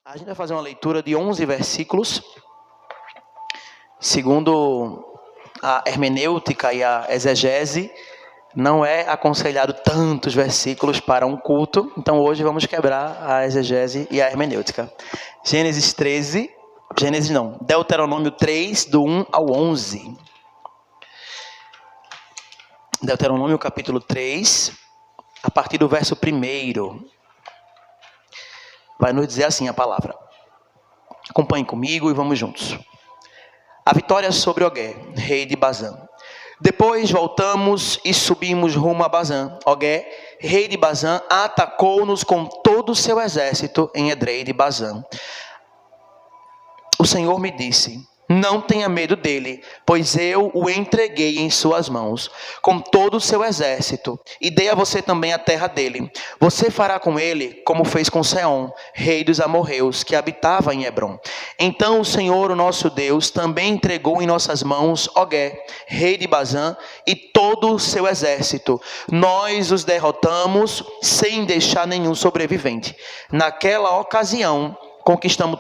A gente vai fazer uma leitura de 11 versículos. Segundo a hermenêutica e a exegese, não é aconselhado tantos versículos para um culto. Então hoje vamos quebrar a exegese e a hermenêutica. Deuteronômio 3, do 1 ao 11. Deuteronômio capítulo 3, a partir do verso 1. Vai nos dizer assim a palavra. Acompanhem comigo e vamos juntos. A vitória sobre Ogé, rei de Bazã. Depois voltamos e subimos rumo a Bazã. Ogé, rei de Bazã, atacou-nos com todo o seu exército em Edrei de Bazã. O Senhor me disse: não tenha medo dele, pois eu o entreguei em suas mãos, com todo o seu exército, e dei a você também a terra dele. Você fará com ele como fez com Seom, rei dos amorreus, que habitava em Hebrom. Então o Senhor, o nosso Deus, também entregou em nossas mãos Ogé, rei de Bazã, e todo o seu exército. Nós os derrotamos sem deixar nenhum sobrevivente. Naquela ocasião conquistamos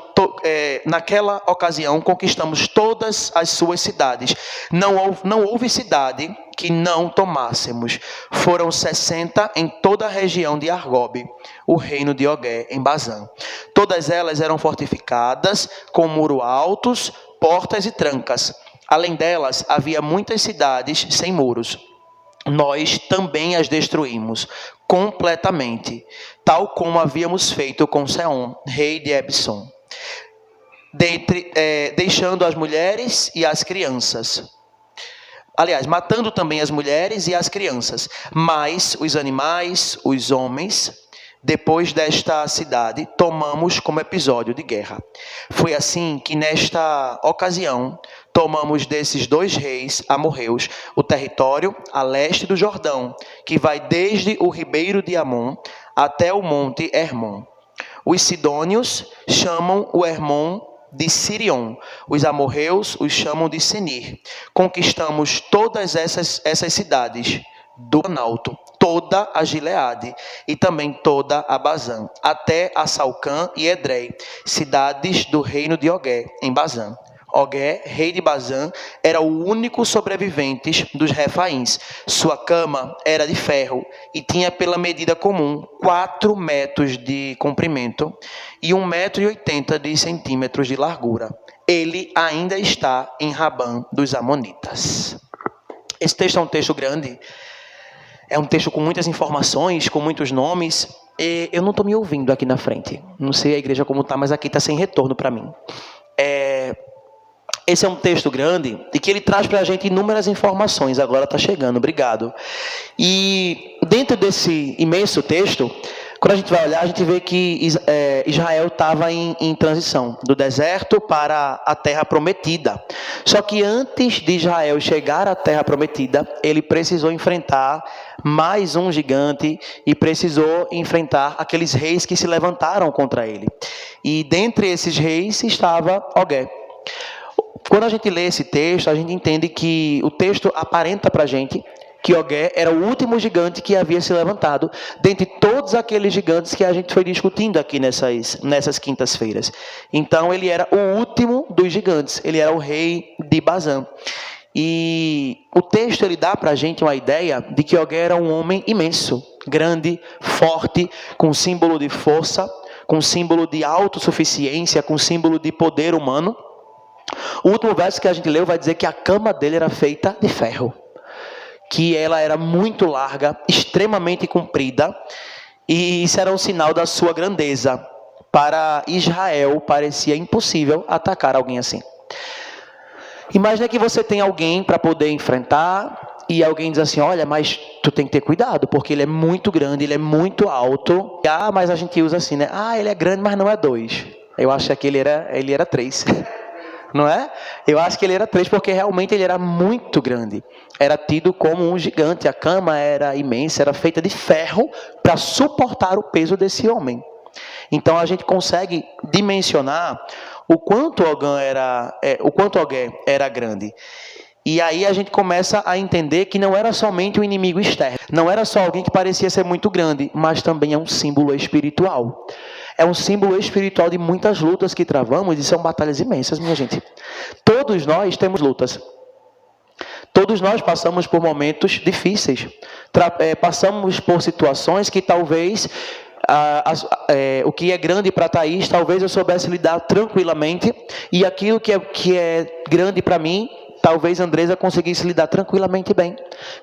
todas as suas cidades. Não houve cidade que não tomássemos. Foram 60 em toda a região de Argobe, o reino de Ogé, em Bazã. Todas elas eram fortificadas, com muros altos, portas e trancas. Além delas, havia muitas cidades sem muros. Nós também as destruímos completamente, tal como havíamos feito com Seom, rei de Ebson, deixando as mulheres e as crianças. Aliás, matando também as mulheres e as crianças, mas os animais, os homens, depois desta cidade, tomamos como episódio de guerra. Foi assim que, nesta ocasião, tomamos desses dois reis amorreus o território a leste do Jordão, que vai desde o ribeiro de Amon até o monte Hermon. Os sidônios chamam o Hermon de Sirion, os amorreus os chamam de Senir. Conquistamos todas essas cidades do Planalto, toda a Gileade e também toda a Bazã, até a Salcã e Edrei, cidades do reino de Ogé, em Bazã. Ogé, rei de Bazã, era o único sobrevivente dos Refaíns. Sua cama era de ferro e tinha pela medida comum 4 metros de comprimento e 1,80 m de largura. Ele ainda está em Rabã dos Amonitas. Esse texto é um texto grande, é um texto com muitas informações, com muitos nomes. E eu não estou me ouvindo aqui na frente. Não sei a igreja como está, mas aqui está sem retorno para mim. Esse é um texto grande e que ele traz para a gente inúmeras informações. Agora está chegando, obrigado. E dentro desse imenso texto, quando a gente vai olhar, a gente vê que Israel estava em transição do deserto para a terra prometida. Só que antes de Israel chegar à terra prometida, ele precisou enfrentar mais um gigante e precisou enfrentar aqueles reis que se levantaram contra ele. E dentre esses reis estava Ogé. Quando a gente lê esse texto, a gente entende que o texto aparenta para a gente que Ogé era o último gigante que havia se levantado dentre todos aqueles gigantes que a gente foi discutindo aqui nessas quintas-feiras. Então, ele era o último dos gigantes, ele era o rei de Bazã. E o texto ele dá para a gente uma ideia de que Ogé era um homem imenso, grande, forte, com símbolo de força, com símbolo de autossuficiência, com símbolo de poder humano. O último verso que a gente leu vai dizer que a cama dele era feita de ferro, que ela era muito larga, extremamente comprida, e isso era um sinal da sua grandeza. Para Israel parecia impossível atacar alguém assim. Imagina que você tem alguém para poder enfrentar e alguém diz assim: olha, mas tu tem que ter cuidado, porque ele é muito grande, ele é muito alto. Mas a gente usa assim, né? Ele é grande, mas não é 2. Eu acho que ele era 3. Não é? Eu acho que ele era 3 porque realmente ele era muito grande. Era tido como um gigante. A cama era imensa, era feita de ferro para suportar o peso desse homem. Então a gente consegue dimensionar o quanto Ogé era grande. E aí a gente começa a entender que não era somente um inimigo externo. Não era só alguém que parecia ser muito grande, mas também é um símbolo espiritual. É um símbolo espiritual de muitas lutas que travamos e são batalhas imensas, minha gente. Todos nós temos lutas. Todos nós passamos por momentos difíceis. Passamos por situações que talvez o que é grande para Thaís, talvez eu soubesse lidar tranquilamente, e aquilo que é grande para mim, talvez Andresa conseguisse lidar tranquilamente bem.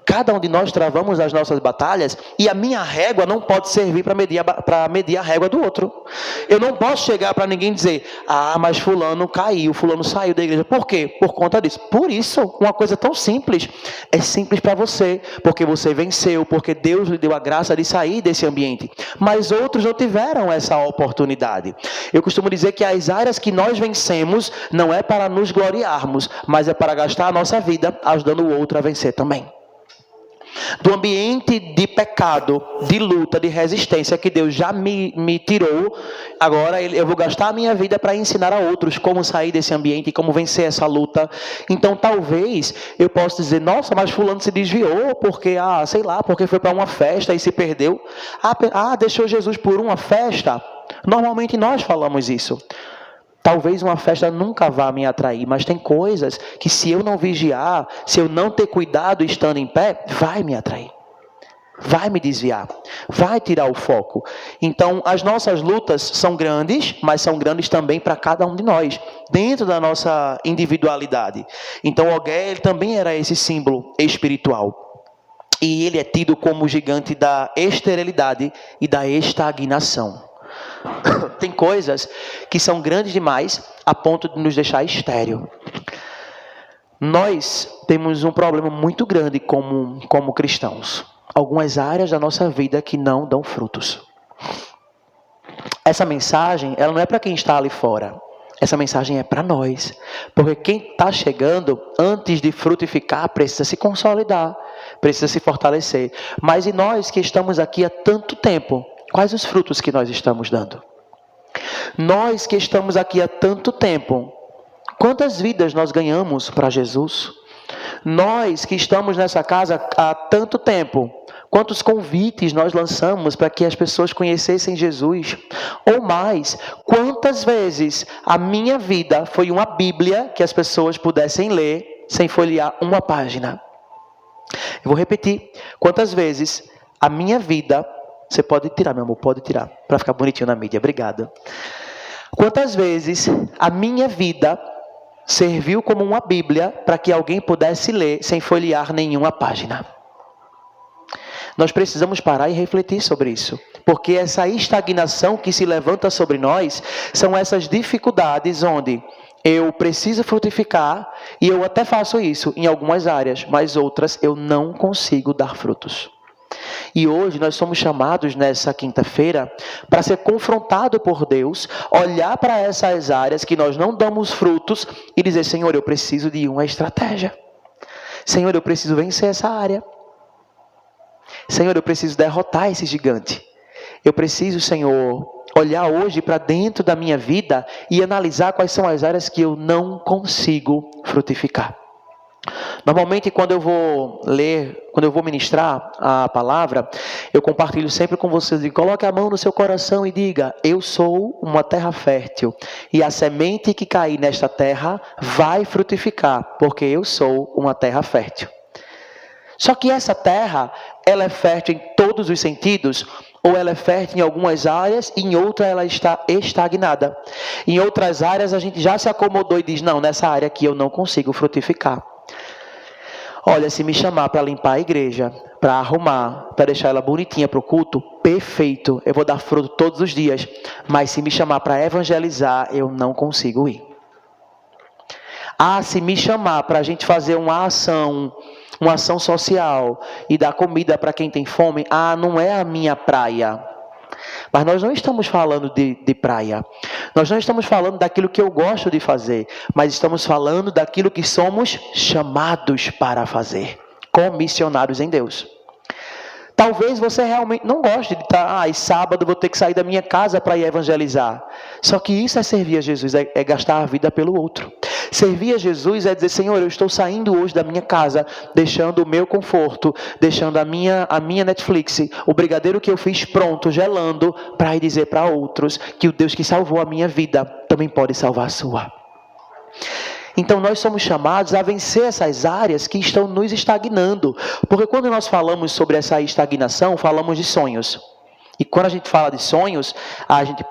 Cada um de nós travamos as nossas batalhas e a minha régua não pode servir para medir a régua do outro. Eu não posso chegar para ninguém e dizer, mas fulano caiu, fulano saiu da igreja. Por quê? Por conta disso. Por isso, uma coisa tão simples. É simples para você, porque você venceu, porque Deus lhe deu a graça de sair desse ambiente. Mas outros não tiveram essa oportunidade. Eu costumo dizer que as áreas que nós vencemos não é para nos gloriarmos, mas é para gastar a nossa vida ajudando o outro a vencer também. Do ambiente de pecado, de luta, de resistência que Deus já me tirou, agora eu vou gastar a minha vida para ensinar a outros como sair desse ambiente e como vencer essa luta. Então talvez eu possa dizer, nossa, mas fulano se desviou porque, sei lá, porque foi para uma festa e se perdeu. Deixou Jesus por uma festa. Normalmente nós falamos isso. Talvez uma festa nunca vá me atrair, mas tem coisas que se eu não vigiar, se eu não ter cuidado estando em pé, vai me atrair. Vai me desviar, vai tirar o foco. Então, as nossas lutas são grandes, mas são grandes também para cada um de nós, dentro da nossa individualidade. Então, Ogé, ele também era esse símbolo espiritual. E ele é tido como o gigante da esterilidade e da estagnação. Tem coisas que são grandes demais a ponto de nos deixar estéril. Nós temos um problema muito grande como cristãos. Algumas áreas da nossa vida que não dão frutos. Essa mensagem, ela não é para quem está ali fora. Essa mensagem é para nós. Porque quem está chegando, antes de frutificar, precisa se consolidar, precisa se fortalecer. Mas e nós que estamos aqui há tanto tempo, quais os frutos que nós estamos dando? Nós que estamos aqui há tanto tempo, quantas vidas nós ganhamos para Jesus? Nós que estamos nessa casa há tanto tempo, quantos convites nós lançamos para que as pessoas conhecessem Jesus? Ou mais, quantas vezes a minha vida foi uma Bíblia que as pessoas pudessem ler sem folhear uma página? Eu vou repetir. Quantas vezes a minha vida... Você pode tirar, meu amor, pode tirar, para ficar bonitinho na mídia. Obrigado. Quantas vezes a minha vida serviu como uma Bíblia para que alguém pudesse ler sem folhear nenhuma página? Nós precisamos parar e refletir sobre isso. Porque essa estagnação que se levanta sobre nós são essas dificuldades onde eu preciso frutificar e eu até faço isso em algumas áreas, mas outras eu não consigo dar frutos. E hoje nós somos chamados nessa quinta-feira para ser confrontado por Deus, olhar para essas áreas que nós não damos frutos e dizer, Senhor, eu preciso de uma estratégia. Senhor, eu preciso vencer essa área. Senhor, eu preciso derrotar esse gigante. Eu preciso, Senhor, olhar hoje para dentro da minha vida e analisar quais são as áreas que eu não consigo frutificar. Normalmente, quando eu vou ministrar a palavra, eu compartilho sempre com vocês, coloque a mão no seu coração e diga, eu sou uma terra fértil, e a semente que cair nesta terra vai frutificar, porque eu sou uma terra fértil. Só que essa terra, ela é fértil em todos os sentidos, ou ela é fértil em algumas áreas, e em outras ela está estagnada. Em outras áreas a gente já se acomodou e diz, não, nessa área aqui eu não consigo frutificar. Olha, se me chamar para limpar a igreja, para arrumar, para deixar ela bonitinha para o culto, perfeito, eu vou dar fruto todos os dias. Mas se me chamar para evangelizar, eu não consigo ir. Se me chamar para a gente fazer uma ação social e dar comida para quem tem fome, não é a minha praia. Mas nós não estamos falando de praia. Nós não estamos falando daquilo que eu gosto de fazer. Mas estamos falando daquilo que somos chamados para fazer. Comissionados em Deus. Talvez você realmente não goste de estar, sábado vou ter que sair da minha casa para ir evangelizar. Só que isso é servir a Jesus, é gastar a vida pelo outro. Servir a Jesus é dizer, Senhor, eu estou saindo hoje da minha casa, deixando o meu conforto, deixando a minha Netflix, o brigadeiro que eu fiz pronto, gelando, para ir dizer para outros que o Deus que salvou a minha vida também pode salvar a sua. Então nós somos chamados a vencer essas áreas que estão nos estagnando. Porque quando nós falamos sobre essa estagnação, falamos de sonhos. E quando a gente fala de sonhos, a gente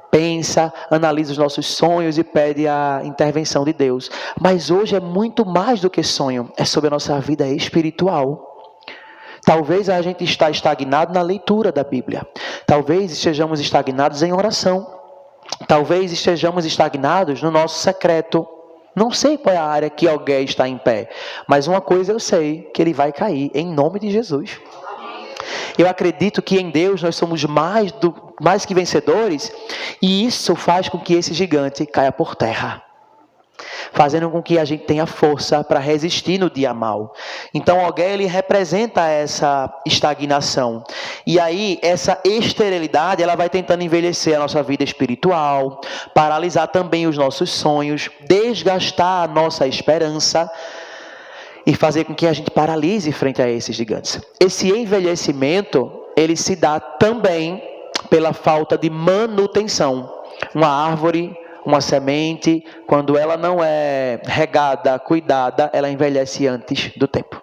pensa, analisa os nossos sonhos e pede a intervenção de Deus. Mas hoje é muito mais do que sonho, é sobre a nossa vida espiritual. Talvez a gente está estagnado na leitura da Bíblia. Talvez estejamos estagnados em oração. Talvez estejamos estagnados no nosso secreto. Não sei qual é a área que alguém está em pé, mas uma coisa eu sei, que ele vai cair em nome de Jesus. Eu acredito que em Deus nós somos mais que vencedores, e isso faz com que esse gigante caia por terra, fazendo com que a gente tenha força para resistir no dia mau. Então alguém, ele representa essa estagnação. E aí essa esterilidade, ela vai tentando envelhecer a nossa vida espiritual, paralisar também os nossos sonhos, desgastar a nossa esperança e fazer com que a gente paralise frente a esses gigantes. Esse envelhecimento, ele se dá também pela falta de manutenção. Uma árvore, uma semente, quando ela não é regada, cuidada, ela envelhece antes do tempo.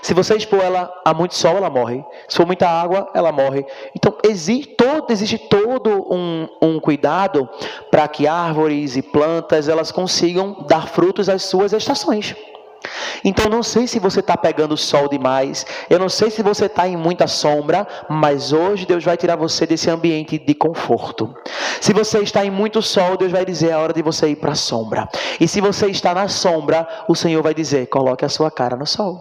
Se você expor ela a muito sol, ela morre. Se for muita água, ela morre. Então, existe todo um cuidado para que árvores e plantas elas consigam dar frutos às suas estações. Então, não sei se você está pegando sol demais, eu não sei se você está em muita sombra, mas hoje Deus vai tirar você desse ambiente de conforto. Se você está em muito sol, Deus vai dizer, é hora de você ir para a sombra. E se você está na sombra, o Senhor vai dizer, coloque a sua cara no sol.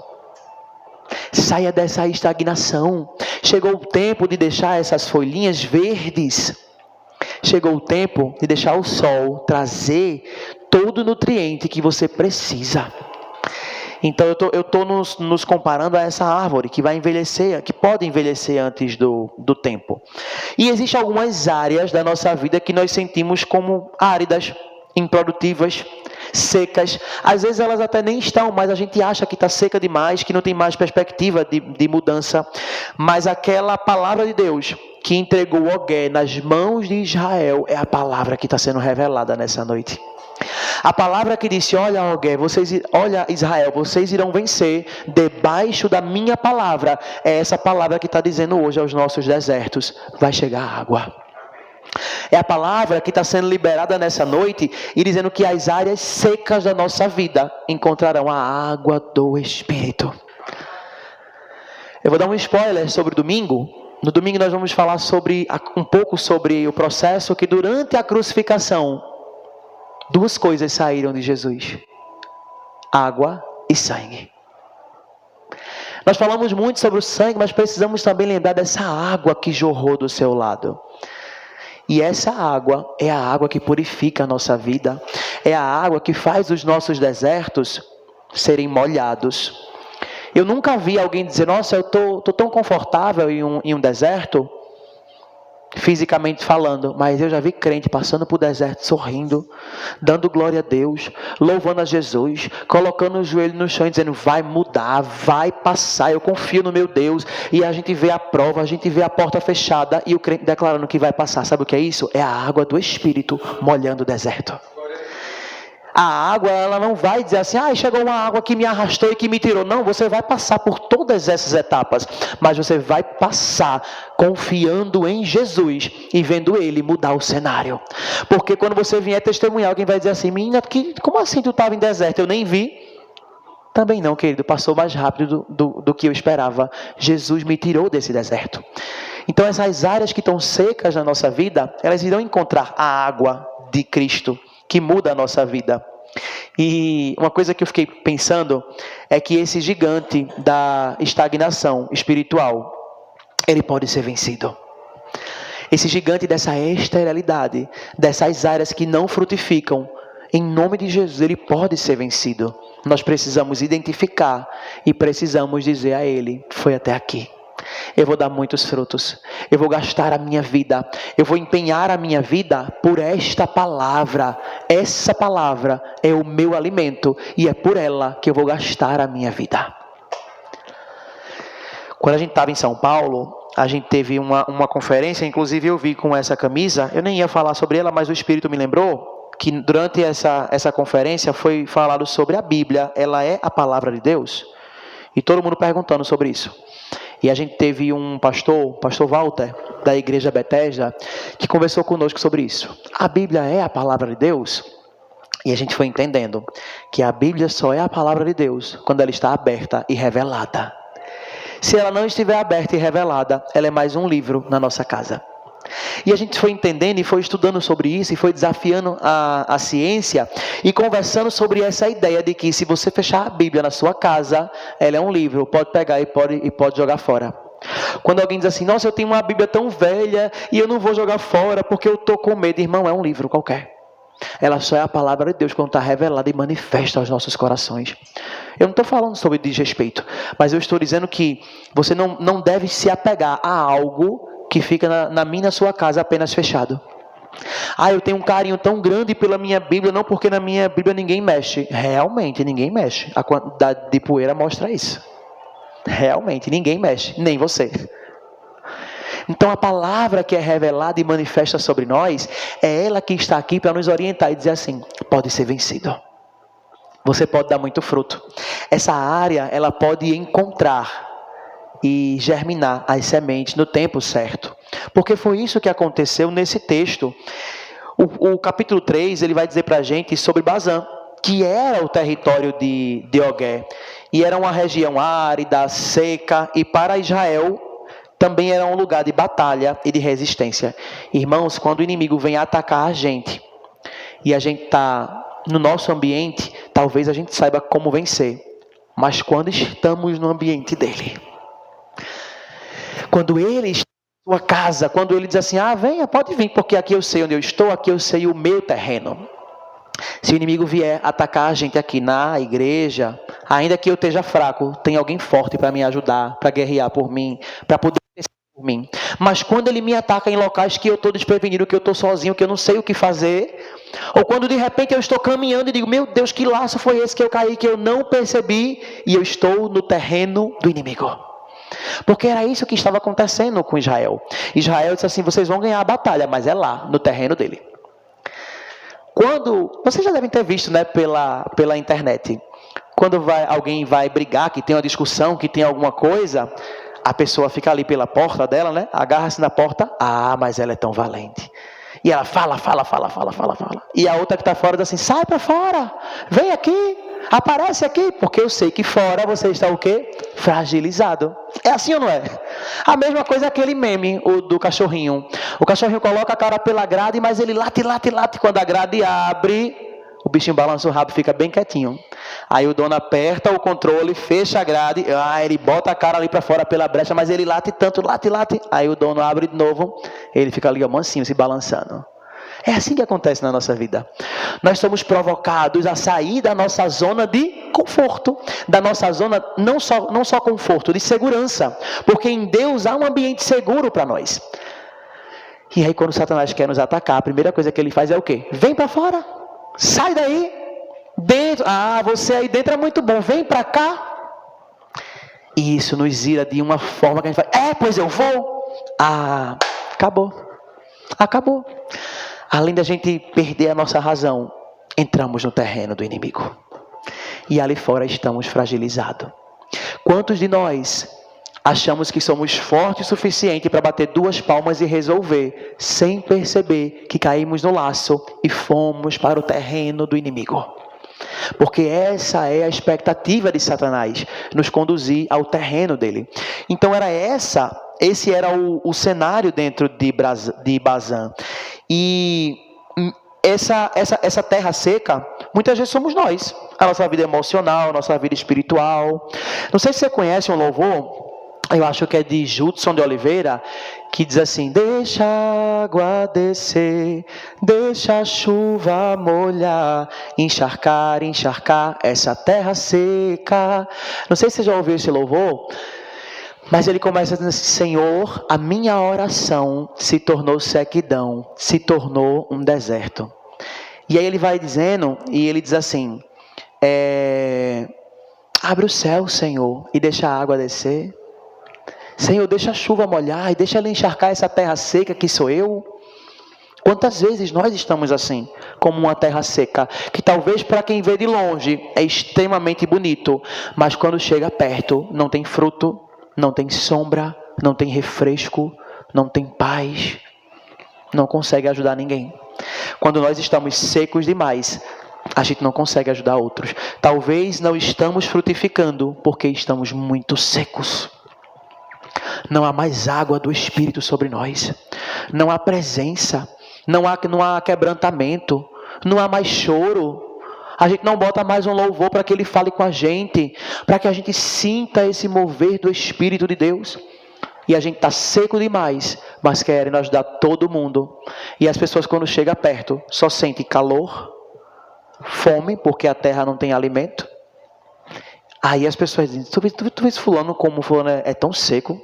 Saia dessa estagnação. Chegou o tempo de deixar essas folhinhas verdes. Chegou o tempo de deixar o sol trazer todo o nutriente que você precisa. Então eu estou nos comparando a essa árvore que vai envelhecer, que pode envelhecer antes do tempo. E existem algumas áreas da nossa vida que nós sentimos como áridas, improdutivas, secas. Às vezes elas até nem estão, mas a gente acha que está seca demais, que não tem mais perspectiva de mudança. Mas aquela palavra de Deus que entregou Ogé nas mãos de Israel é a palavra que está sendo revelada nessa noite. A palavra que disse, olha Israel, vocês irão vencer debaixo da minha palavra. É essa palavra que está dizendo hoje aos nossos desertos, vai chegar água. É a palavra que está sendo liberada nessa noite e dizendo que as áreas secas da nossa vida encontrarão a água do Espírito. Eu vou dar um spoiler sobre o domingo. No domingo nós vamos falar um pouco sobre o processo que durante a crucificação, duas coisas saíram de Jesus: água e sangue. Nós falamos muito sobre o sangue, mas precisamos também lembrar dessa água que jorrou do seu lado. E essa água é a água que purifica a nossa vida. É a água que faz os nossos desertos serem molhados. Eu nunca vi alguém dizer, nossa, eu estou tão confortável em um deserto, fisicamente falando, mas eu já vi crente passando por deserto, sorrindo, dando glória a Deus, louvando a Jesus, colocando o joelho no chão e dizendo, vai mudar, vai passar, eu confio no meu Deus. E a gente vê a prova, a gente vê a porta fechada e o crente declarando que vai passar. Sabe o que é isso? É a água do Espírito molhando o deserto. A água, ela não vai dizer assim, chegou uma água que me arrastou e que me tirou. Não, você vai passar por todas essas etapas, mas você vai passar confiando em Jesus e vendo Ele mudar o cenário. Porque quando você vier testemunhar, alguém vai dizer assim, menina, como assim tu estava em deserto? Eu nem vi. Também não, querido, passou mais rápido do que eu esperava. Jesus me tirou desse deserto. Então essas áreas que estão secas na nossa vida, elas irão encontrar a água de Cristo, que muda a nossa vida. E uma coisa que eu fiquei pensando é que esse gigante da estagnação espiritual, ele pode ser vencido. Esse gigante dessa esterilidade, dessas áreas que não frutificam, em nome de Jesus, ele pode ser vencido. Nós precisamos identificar e precisamos dizer a ele, foi até aqui. eu vou dar muitos frutos. Eu vou gastar a minha vida. Eu vou empenhar a minha vida por esta palavra. Essa palavra é o meu alimento e é por ela que eu vou gastar a minha vida. Quando a gente estava em São Paulo, a gente teve uma conferência, inclusive eu vi com essa camisa. Eu nem ia falar sobre ela, mas o Espírito me lembrou que durante essa conferência foi falado sobre a Bíblia. Ela é a palavra de Deus? E todo mundo perguntando sobre isso. E a gente teve um pastor Walter, da igreja Bethesda, que conversou conosco sobre isso. A Bíblia é a palavra de Deus? E a gente foi entendendo que a Bíblia só é a palavra de Deus quando ela está aberta e revelada. Se ela não estiver aberta e revelada, ela é mais um livro na nossa casa. E a gente foi entendendo e foi estudando sobre isso e foi desafiando a ciência e conversando sobre essa ideia de que se você fechar a Bíblia na sua casa, ela é um livro, pode pegar e pode jogar fora. Quando alguém diz assim, nossa, eu tenho uma Bíblia tão velha e eu não vou jogar fora porque eu estou com medo. Irmão, é um livro qualquer. Ela só é a palavra de Deus quando está revelada e manifesta aos nossos corações. Eu não estou falando sobre desrespeito, mas eu estou dizendo que você não deve se apegar a algo que fica na minha, na sua casa apenas fechado. Eu tenho um carinho tão grande pela minha Bíblia, não porque na minha Bíblia ninguém mexe. Realmente ninguém mexe. A quantidade de poeira mostra isso. Realmente ninguém mexe, nem você. Então a palavra que é revelada e manifesta sobre nós, é ela que está aqui para nos orientar e dizer assim, pode ser vencido. Você pode dar muito fruto. Essa área, ela pode encontrar e germinar as sementes no tempo certo. Porque foi isso que aconteceu nesse texto. O capítulo 3, ele vai dizer para a gente sobre Bazã, que era o território de Og. E era uma região árida, seca, e para Israel também era um lugar de batalha e de resistência. Irmãos, quando o inimigo vem atacar a gente, e a gente está no nosso ambiente, talvez a gente saiba como vencer. Mas quando estamos no ambiente dele, quando ele está na sua casa, quando ele diz assim, venha, pode vir, porque aqui eu sei onde eu estou, aqui eu sei o meu terreno. Se o inimigo vier atacar a gente aqui na igreja, ainda que eu esteja fraco, tem alguém forte para me ajudar, para guerrear por mim, para poder por mim. Mas quando ele me ataca em locais que eu estou desprevenido, que eu estou sozinho, que eu não sei o que fazer, ou quando de repente eu estou caminhando e digo, meu Deus, que laço foi esse que eu caí, que eu não percebi, e eu estou no terreno do inimigo. Porque era isso que estava acontecendo com Israel. Israel disse assim, vocês vão ganhar a batalha, mas é lá, no terreno dele. Vocês já devem ter visto, né, pela internet, quando alguém vai brigar, que tem uma discussão, que tem alguma coisa, a pessoa fica ali pela porta dela, né? Agarra-se na porta. Mas ela é tão valente. E ela fala. E a outra que está fora diz assim, sai para fora, vem aqui, aparece aqui. Porque eu sei que fora você está o quê? Fragilizado. É assim ou não é? A mesma coisa aquele meme, o do cachorrinho. O cachorrinho coloca a cara pela grade, mas ele late. Quando a grade abre, o bichinho balança o rabo e fica bem quietinho. Aí o dono aperta o controle, fecha a grade, ele bota a cara ali para fora pela brecha, mas ele late tanto. Aí o dono abre de novo, ele fica ali mansinho, se balançando. É assim que acontece na nossa vida. Nós somos provocados a sair da nossa zona de conforto, da nossa zona, não só conforto, de segurança, porque em Deus há um ambiente seguro para nós. E aí quando Satanás quer nos atacar, a primeira coisa que ele faz é o quê? Vem para fora, sai daí. Dentro, você aí dentro é muito bom, vem para cá. E isso nos ira de uma forma que a gente fala, pois eu vou. Acabou. Além da gente perder a nossa razão, entramos no terreno do inimigo. E ali fora estamos fragilizados. Quantos de nós achamos que somos fortes o suficiente para bater 2 palmas e resolver, sem perceber que caímos no laço e fomos para o terreno do inimigo? Porque essa é a expectativa de Satanás, nos conduzir ao terreno dele. Então esse era o cenário dentro de Bazã. E essa terra seca, muitas vezes somos nós. A nossa vida emocional, a nossa vida espiritual. Não sei se você conhece um louvor, eu acho que é de Judson de Oliveira, que diz assim, deixa a água descer, deixa a chuva molhar, encharcar essa terra seca. Não sei se você já ouviu esse louvor, Mas ele começa dizendo assim: Senhor, a minha oração se tornou sequidão, se tornou um deserto. E aí ele vai dizendo, e ele diz assim: abre o céu, Senhor, e deixa a água descer. Senhor, deixa a chuva molhar e deixa ela encharcar essa terra seca que sou eu. Quantas vezes nós estamos assim, como uma terra seca, que talvez para quem vê de longe é extremamente bonito, mas quando chega perto não tem fruto, não tem sombra, não tem refresco, não tem paz, não consegue ajudar ninguém. Quando nós estamos secos demais, a gente não consegue ajudar outros. Talvez não estamos frutificando porque estamos muito secos. Não há mais água do Espírito sobre nós. Não há presença. Não há quebrantamento. Não há mais choro. A gente não bota mais um louvor para que Ele fale com a gente. Para que a gente sinta esse mover do Espírito de Deus. E a gente está seco demais, mas querem ajudar todo mundo. E as pessoas quando chegam perto só sentem calor, fome, porque a terra não tem alimento. Aí as pessoas dizem: tu vês fulano como fulano é tão seco?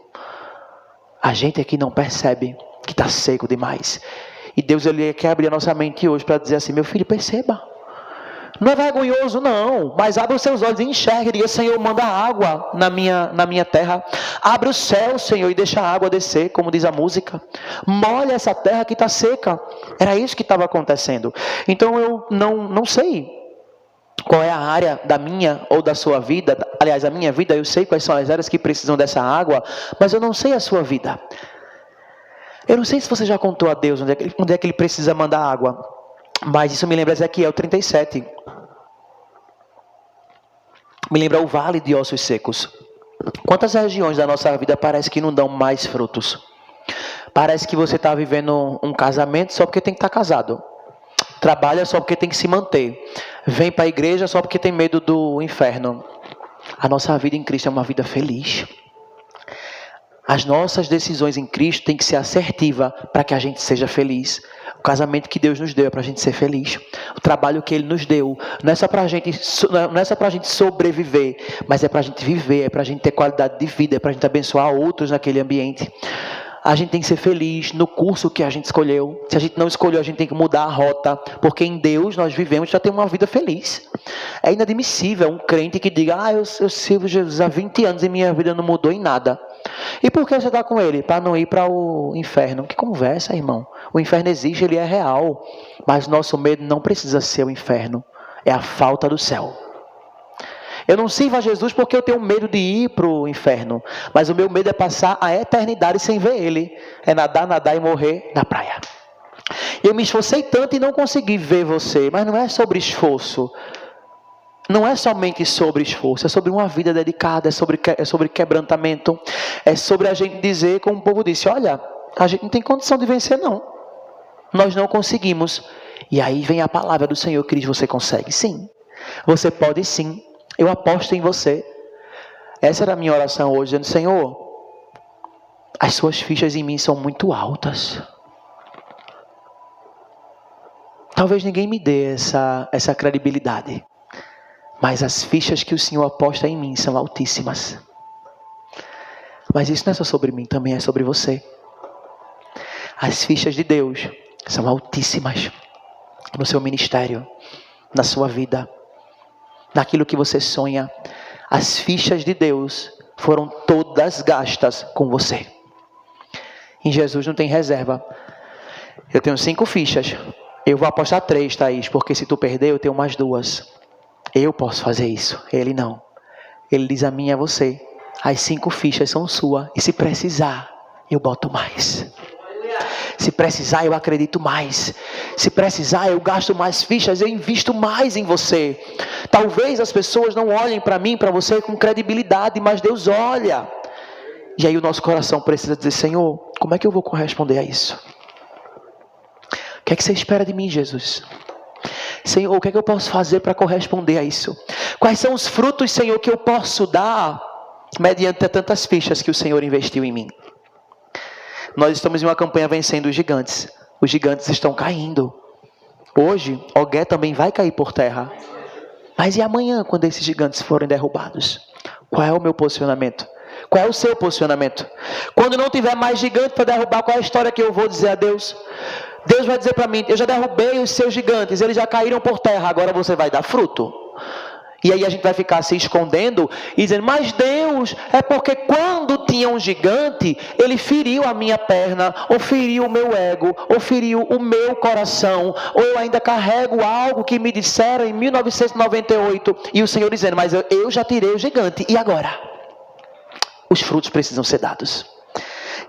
A gente aqui não percebe que está seco demais. E Deus ele quer abrir a nossa mente hoje para dizer assim: meu filho, perceba. Não é vergonhoso não, mas abre os seus olhos e enxergue. Diga: Senhor, manda água na minha terra. Abre o céu, Senhor, e deixa a água descer, como diz a música. Molha essa terra que está seca. Era isso que estava acontecendo. Então eu não sei qual é a área da minha ou da sua vida. Aliás, a minha vida, eu sei quais são as áreas que precisam dessa água, mas eu não sei a sua vida. Eu não sei se você já contou a Deus onde é que Ele precisa mandar água. Mas isso me lembra Ezequiel 37. Me lembra o vale de ossos secos. Quantas regiões da nossa vida parece que não dão mais frutos? Parece que você está vivendo um casamento só porque tem que estar casado. Trabalha só porque tem que se manter. Vem para a igreja só porque tem medo do inferno. A nossa vida em Cristo é uma vida feliz. As nossas decisões em Cristo têm que ser assertivas para que a gente seja feliz. O casamento que Deus nos deu é para a gente ser feliz. O trabalho que Ele nos deu não é só para a gente sobreviver, mas é para a gente viver, é para a gente ter qualidade de vida, é para a gente abençoar outros naquele ambiente. A gente tem que ser feliz no curso que a gente escolheu. Se a gente não escolheu, a gente tem que mudar a rota, porque em Deus nós vivemos já temos uma vida feliz. É inadmissível um crente que diga: eu sirvo Jesus há 20 anos e minha vida não mudou em nada. E por que você está com ele? Para não ir para o inferno. Que conversa, irmão. O inferno existe, ele é real. Mas nosso medo não precisa ser o inferno. É a falta do céu. Eu não sirvo a Jesus porque eu tenho medo de ir para o inferno. Mas o meu medo é passar a eternidade sem ver Ele. É nadar e morrer na praia. Eu me esforcei tanto e não consegui ver você. Mas não é sobre esforço. Não é somente sobre esforço, é sobre uma vida dedicada, é sobre quebrantamento, é sobre a gente dizer, como o povo disse: olha, a gente não tem condição de vencer não, nós não conseguimos. E aí vem a palavra do Senhor que diz: você consegue sim, você pode sim, eu aposto em você. Essa era a minha oração hoje, dizendo: Senhor, as suas fichas em mim são muito altas. Talvez ninguém me dê essa credibilidade. Mas as fichas que o Senhor aposta em mim são altíssimas. Mas isso não é só sobre mim, também é sobre você. As fichas de Deus são altíssimas no seu ministério, na sua vida, naquilo que você sonha. As fichas de Deus foram todas gastas com você. Em Jesus não tem reserva. Eu tenho 5 fichas. Eu vou apostar 3, Thaís, porque se tu perder, eu tenho mais 2. Eu posso fazer isso, Ele não. Ele diz a mim e a você: as 5 fichas são suas. E se precisar, eu boto mais. Se precisar, eu acredito mais. Se precisar, eu gasto mais fichas, eu invisto mais em você. Talvez as pessoas não olhem para mim, para você com credibilidade, mas Deus olha. E aí o nosso coração precisa dizer: Senhor, como é que eu vou corresponder a isso? O que é que você espera de mim, Jesus? Senhor, o que é que eu posso fazer para corresponder a isso? Quais são os frutos, Senhor, que eu posso dar mediante tantas fichas que o Senhor investiu em mim? Nós estamos em uma campanha vencendo os gigantes. Os gigantes estão caindo. Hoje, Ogué também vai cair por terra. Mas e amanhã, quando esses gigantes forem derrubados? Qual é o meu posicionamento? Qual é o seu posicionamento? Quando não tiver mais gigante para derrubar, qual é a história que eu vou dizer a Deus? Deus vai dizer para mim, eu já derrubei os seus gigantes, eles já caíram por terra, agora você vai dar fruto. E aí a gente vai ficar se escondendo e dizendo, mas Deus, é porque quando tinha um gigante, ele feriu a minha perna, ou feriu o meu ego, ou feriu o meu coração, ou eu ainda carrego algo que me disseram em 1998, e o Senhor dizendo, mas eu já tirei o gigante, e agora? Os frutos precisam ser dados.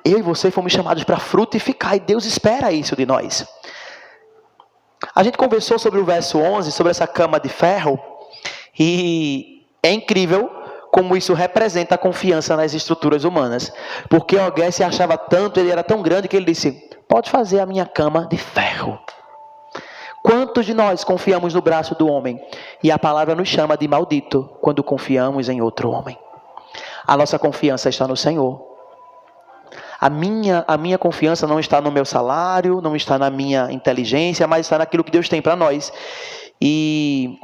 Eu e você fomos chamados para frutificar, e Deus espera isso de nós. A gente conversou sobre o verso 11, sobre essa cama de ferro, e é incrível como isso representa a confiança nas estruturas humanas. Porque Ogé se achava tanto, ele era tão grande que ele disse, pode fazer a minha cama de ferro. Quantos de nós confiamos no braço do homem? E a palavra nos chama de maldito quando confiamos em outro homem. A nossa confiança está no Senhor. A minha confiança não está no meu salário, não está na minha inteligência, mas está naquilo que Deus tem para nós. E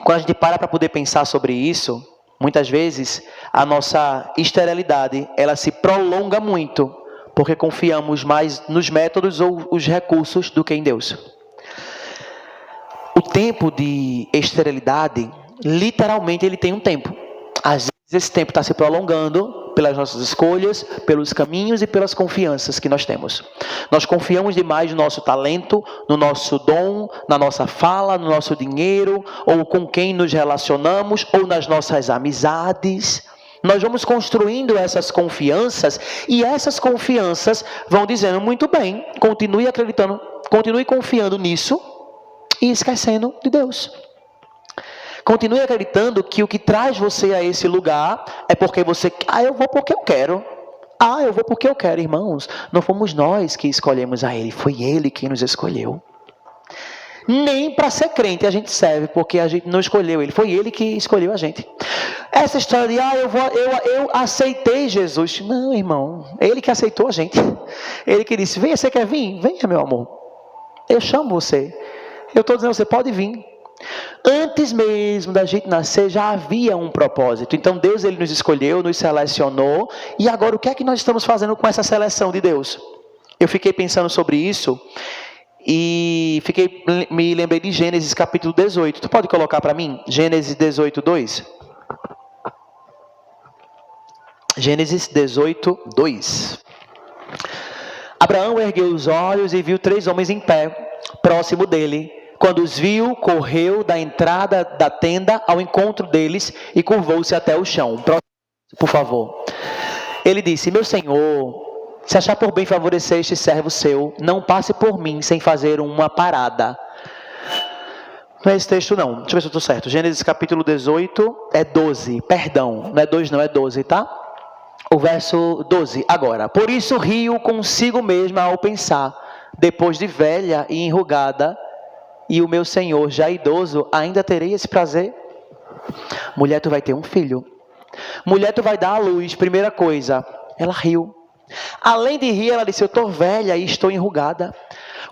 quando a gente para poder pensar sobre isso, muitas vezes a nossa esterilidade, ela se prolonga muito, porque confiamos mais nos métodos ou os recursos do que em Deus. O tempo de esterilidade, literalmente ele tem um tempo. Às vezes esse tempo está se prolongando pelas nossas escolhas, pelos caminhos e pelas confianças que nós temos. Nós confiamos demais no nosso talento, no nosso dom, na nossa fala, no nosso dinheiro, ou com quem nos relacionamos, ou nas nossas amizades. Nós vamos construindo essas confianças, e essas confianças vão dizendo, muito bem, continue acreditando, continue confiando nisso, e esquecendo de Deus. Continue acreditando que o que traz você a esse lugar é porque você... eu vou porque eu quero. Eu vou porque eu quero, irmãos. Não fomos nós que escolhemos a Ele. Foi Ele quem nos escolheu. Nem para ser crente a gente serve, porque a gente não escolheu Ele. Foi Ele que escolheu a gente. Essa história de, eu aceitei Jesus. Não, irmão. Ele que aceitou a gente. Ele que disse, venha, você quer vir? Venha, meu amor. Eu chamo você. Eu estou dizendo, você pode vir. Antes mesmo da gente nascer já havia um propósito. Então Deus ele nos escolheu, nos selecionou. E agora o que é que nós estamos fazendo com essa seleção de Deus? Eu fiquei pensando sobre isso e me lembrei de Gênesis capítulo 18. Tu pode colocar para mim? Gênesis 18, 2. Gênesis 18, 2. Abraão ergueu os olhos e viu 3 homens em pé, próximo dele. Quando os viu, correu da entrada da tenda ao encontro deles e curvou-se até o chão. Por favor. Ele disse, meu senhor, se achar por bem favorecer este servo seu, não passe por mim sem fazer uma parada. Não é esse texto não. Deixa eu ver se eu estou certo. Gênesis capítulo 18 é 12. Perdão, não é 2 não, é 12, tá? O verso 12. Agora, por isso rio consigo mesma ao pensar, depois de velha e enrugada, e o meu Senhor já idoso, ainda terei esse prazer? Mulher, tu vai ter um filho. Mulher, tu vai dar à luz. Primeira coisa, ela riu. Além de rir, ela disse, eu estou velha e estou enrugada.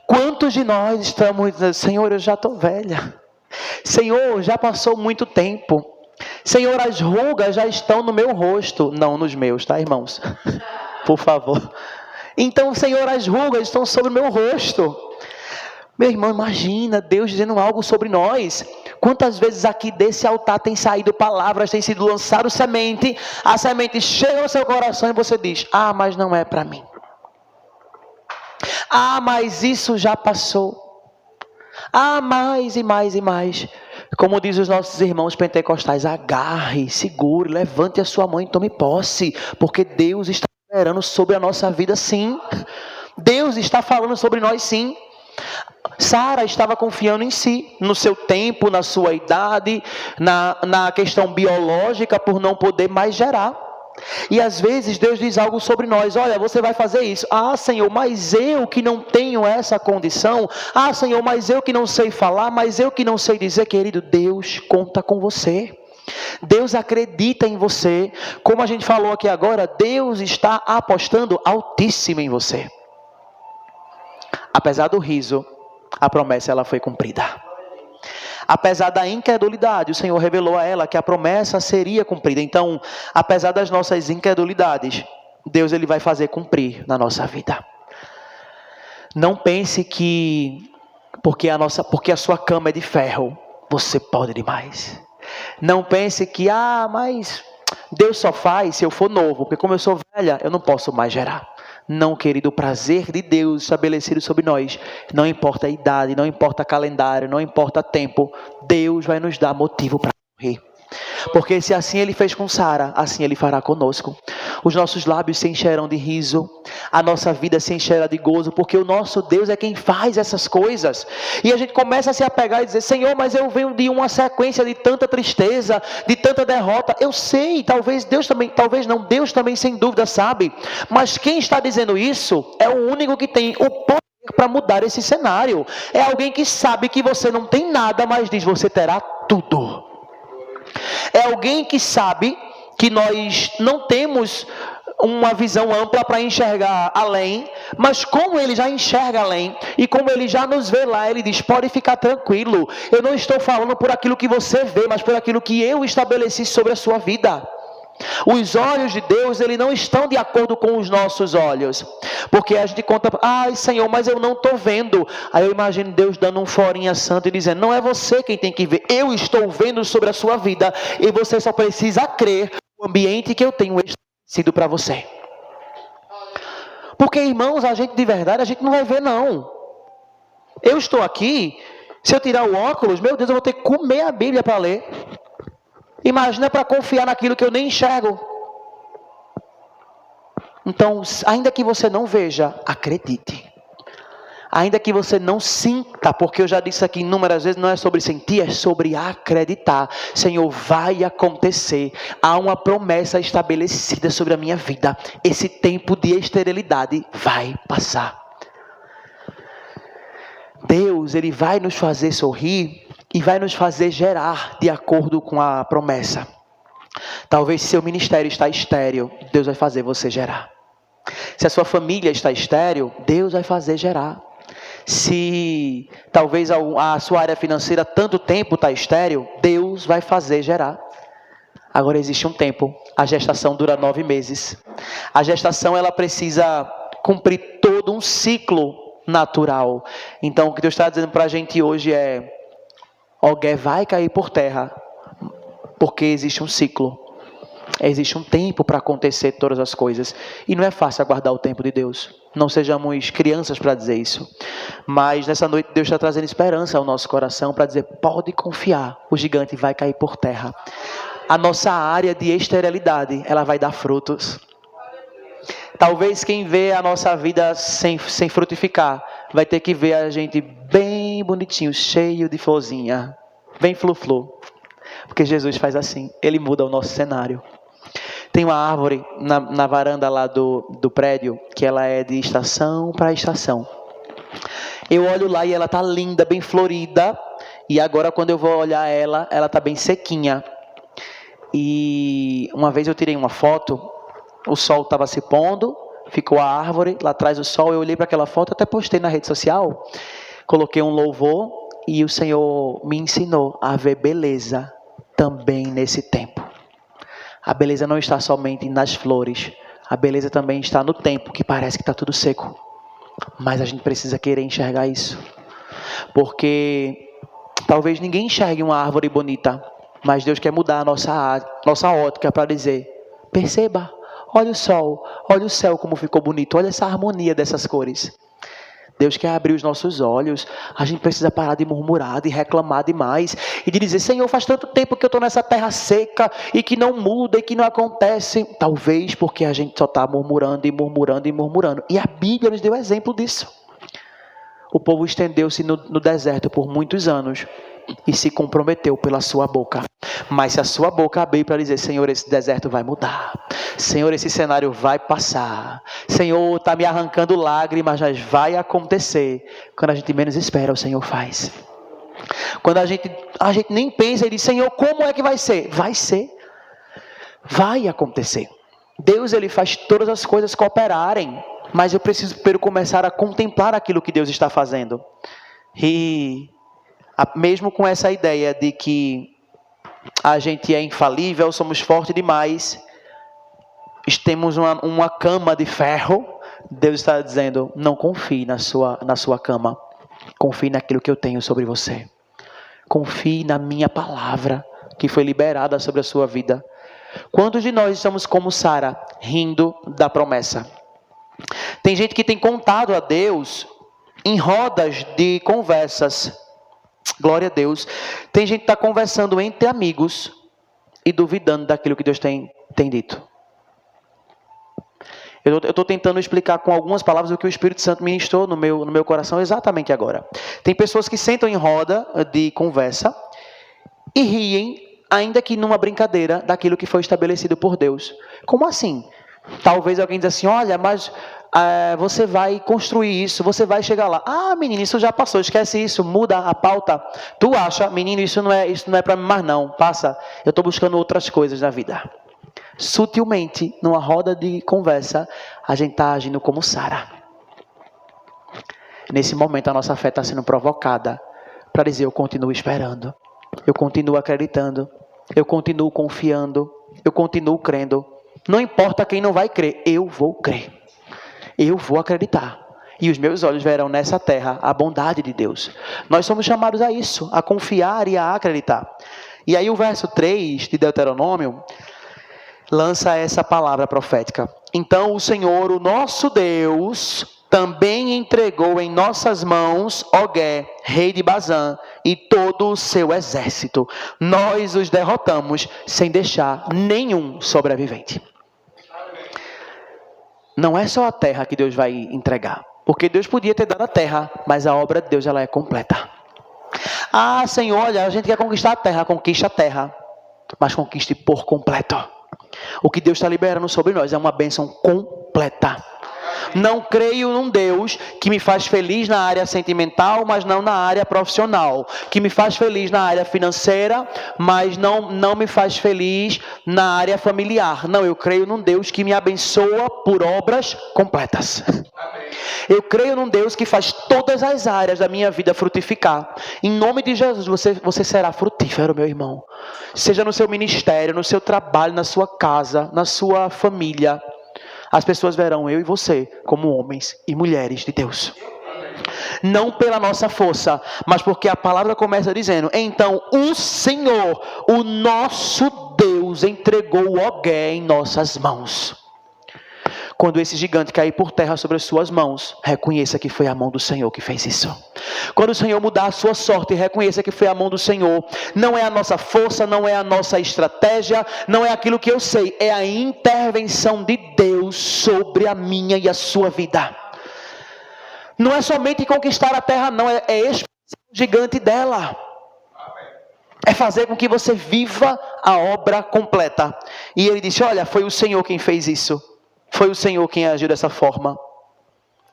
Quantos de nós estamos dizendo, Senhor, eu já estou velha. Senhor, já passou muito tempo. Senhor, as rugas já estão no meu rosto. Não nos meus, tá, irmãos? Por favor. Então, Senhor, as rugas estão sobre o meu rosto. Meu irmão, imagina Deus dizendo algo sobre nós. Quantas vezes aqui desse altar tem saído palavras, tem sido lançado semente, a semente chega no seu coração e você diz, mas não é para mim. Mas isso já passou. Mais e mais e mais. Como diz os nossos irmãos pentecostais, agarre, segure, levante a sua mão e tome posse, porque Deus está operando sobre a nossa vida sim. Deus está falando sobre nós sim. Sara estava confiando em si, no seu tempo, na sua idade, na questão biológica, por não poder mais gerar. E às vezes Deus diz algo sobre nós, olha, você vai fazer isso. Senhor, mas eu que não tenho essa condição. Senhor, mas eu que não sei falar, mas eu que não sei dizer. Querido, Deus conta com você. Deus acredita em você. Como a gente falou aqui agora, Deus está apostando altíssimo em você. Apesar do riso, a promessa ela foi cumprida. Apesar da incredulidade, o Senhor revelou a ela que a promessa seria cumprida. Então, apesar das nossas incredulidades, Deus ele vai fazer cumprir na nossa vida. Não pense que porque a sua cama é de ferro, você pode demais. Não pense que, mas Deus só faz se eu for novo, porque como eu sou velha, eu não posso mais gerar. Não, querido, o prazer de Deus estabelecido sobre nós, não importa a idade, não importa calendário, não importa tempo, Deus vai nos dar motivo para morrer. Porque se assim Ele fez com Sara, assim Ele fará conosco. Os nossos lábios se encherão de riso, a nossa vida se encherá de gozo, porque o nosso Deus é quem faz essas coisas. E a gente começa a se apegar e dizer, Senhor, mas eu venho de uma sequência de tanta tristeza, de tanta derrota. Eu sei, talvez Deus também, talvez não, Deus também sem dúvida sabe. Mas quem está dizendo isso é o único que tem o poder para mudar esse cenário. É alguém que sabe que você não tem nada, mas diz, você terá tudo. É alguém que sabe que nós não temos uma visão ampla para enxergar além, mas como Ele já enxerga além, e como Ele já nos vê lá, Ele diz, pode ficar tranquilo, eu não estou falando por aquilo que você vê, mas por aquilo que eu estabeleci sobre a sua vida. Os olhos de Deus, eles não estão de acordo com os nossos olhos, porque a gente conta, Senhor, mas eu não estou vendo. Aí eu imagino Deus dando um forinha santo e dizendo, não é você quem tem que ver, eu estou vendo sobre a sua vida, e você só precisa crer no ambiente que eu tenho estabelecido para você. Porque, irmãos, a gente de verdade, a gente não vai ver não. Eu estou aqui, se eu tirar o óculos, meu Deus, eu vou ter que comer a Bíblia para ler. Imagina para confiar naquilo que eu nem enxergo. Então, ainda que você não veja, acredite. Ainda que você não sinta, porque eu já disse aqui inúmeras vezes, não é sobre sentir, é sobre acreditar. Senhor, vai acontecer. Há uma promessa estabelecida sobre a minha vida. Esse tempo de esterilidade vai passar. Deus, Ele vai nos fazer sorrir e vai nos fazer gerar de acordo com a promessa. Talvez seu ministério está estéril, Deus vai fazer você gerar. Se a sua família está estéril, Deus vai fazer gerar. Se talvez a sua área financeira tanto tempo está estéril, Deus vai fazer gerar. Agora existe um tempo, a gestação dura 9 meses. A gestação ela precisa cumprir todo um ciclo natural. Então o que Deus está dizendo para a gente hoje é, alguém vai cair por terra, porque existe um ciclo. Existe um tempo para acontecer todas as coisas. E não é fácil aguardar o tempo de Deus. Não sejamos crianças para dizer isso. Mas nessa noite Deus está trazendo esperança ao nosso coração para dizer, pode confiar, o gigante vai cair por terra. A nossa área de esterilidade, ela vai dar frutos. Talvez quem vê a nossa vida sem frutificar, vai ter que ver a gente bem bonitinho, cheio de florzinha, bem flu-flu. Porque Jesus faz assim, Ele muda o nosso cenário. Tem uma árvore na varanda lá do prédio, que ela é de estação para estação. Eu olho lá e ela está linda, bem florida. E agora quando eu vou olhar ela está bem sequinha. E uma vez eu tirei uma foto, o sol estava se pondo, ficou a árvore, lá atrás do sol, eu olhei para aquela foto, até postei na rede social, coloquei um louvor e o Senhor me ensinou a ver beleza também nesse tempo. A beleza não está somente nas flores, a beleza também está no tempo, que parece que está tudo seco. Mas a gente precisa querer enxergar isso. Porque talvez ninguém enxergue uma árvore bonita, mas Deus quer mudar a nossa ótica para dizer, perceba, olha o sol, olha o céu como ficou bonito, olha essa harmonia dessas cores. Deus quer abrir os nossos olhos. A gente precisa parar de murmurar, de reclamar demais e de dizer, Senhor, faz tanto tempo que eu estou nessa terra seca e que não muda e que não acontece. Talvez porque a gente só está murmurando e murmurando e murmurando. E a Bíblia nos deu exemplo disso. O povo estendeu-se no deserto por muitos anos e se comprometeu pela sua boca. Mas se a sua boca abrir para dizer, Senhor, esse deserto vai mudar. Senhor, esse cenário vai passar. Senhor, está me arrancando lágrimas, mas vai acontecer. Quando a gente menos espera, o Senhor faz. Quando a gente nem pensa e diz, Senhor, como é que vai ser? Vai ser. Vai acontecer. Deus, Ele faz todas as coisas cooperarem. Mas eu preciso primeiro começar a contemplar aquilo que Deus está fazendo. E Mesmo com essa ideia de que a gente é infalível, somos fortes demais, temos uma cama de ferro, Deus está dizendo, não confie na sua cama. Confie naquilo que eu tenho sobre você. Confie na minha palavra que foi liberada sobre a sua vida. Quantos de nós estamos como Sara, rindo da promessa? Tem gente que tem contado a Deus em rodas de conversas. Glória a Deus. Tem gente que está conversando entre amigos e duvidando daquilo que Deus tem dito. Eu estou tentando explicar com algumas palavras o que o Espírito Santo ministrou no meu coração exatamente agora. Tem pessoas que sentam em roda de conversa e riem, ainda que numa brincadeira, daquilo que foi estabelecido por Deus. Como assim? Talvez alguém diz assim, olha, mas você vai construir isso, você vai chegar lá. Ah, menino, isso já passou, esquece isso, muda a pauta. Tu acha, menino, isso não é para mim mais não, passa. Eu estou buscando outras coisas na vida. Sutilmente, numa roda de conversa, a gente está agindo como Sara. Nesse momento, a nossa fé está sendo provocada para dizer, eu continuo esperando, eu continuo acreditando, eu continuo confiando, eu continuo crendo. Não importa quem não vai crer, eu vou crer, eu vou acreditar. E os meus olhos verão nessa terra a bondade de Deus. Nós somos chamados a isso, a confiar e a acreditar. E aí o verso 3 de Deuteronômio lança essa palavra profética. Então o Senhor, o nosso Deus, também entregou em nossas mãos Ogé, rei de Bazã, e todo o seu exército. Nós os derrotamos sem deixar nenhum sobrevivente. Não é só a terra que Deus vai entregar. Porque Deus podia ter dado a terra, mas a obra de Deus ela é completa. Ah, Senhor, olha, a gente quer conquistar a terra, conquista a terra, mas conquiste por completo. O que Deus está liberando sobre nós é uma bênção completa. Não creio num Deus que me faz feliz na área sentimental, mas não na área profissional. Que me faz feliz na área financeira, mas não me faz feliz na área familiar. Não, eu creio num Deus que me abençoa por obras completas. Eu creio num Deus que faz todas as áreas da minha vida frutificar. Em nome de Jesus, você será frutífero, meu irmão. Seja no seu ministério, no seu trabalho, na sua casa, na sua família. As pessoas verão eu e você como homens e mulheres de Deus. Não pela nossa força, mas porque a palavra começa dizendo, então o Senhor, o nosso Deus, entregou o Ogé em nossas mãos. Quando esse gigante cair por terra sobre as suas mãos, reconheça que foi a mão do Senhor que fez isso. Quando o Senhor mudar a sua sorte, reconheça que foi a mão do Senhor. Não é a nossa força, não é a nossa estratégia, não é aquilo que eu sei. É a intervenção de Deus sobre a minha e a sua vida. Não é somente conquistar a terra, não. É expulsar o gigante dela. É fazer com que você viva a obra completa. E ele disse, olha, foi o Senhor quem fez isso. Foi o Senhor quem agiu dessa forma.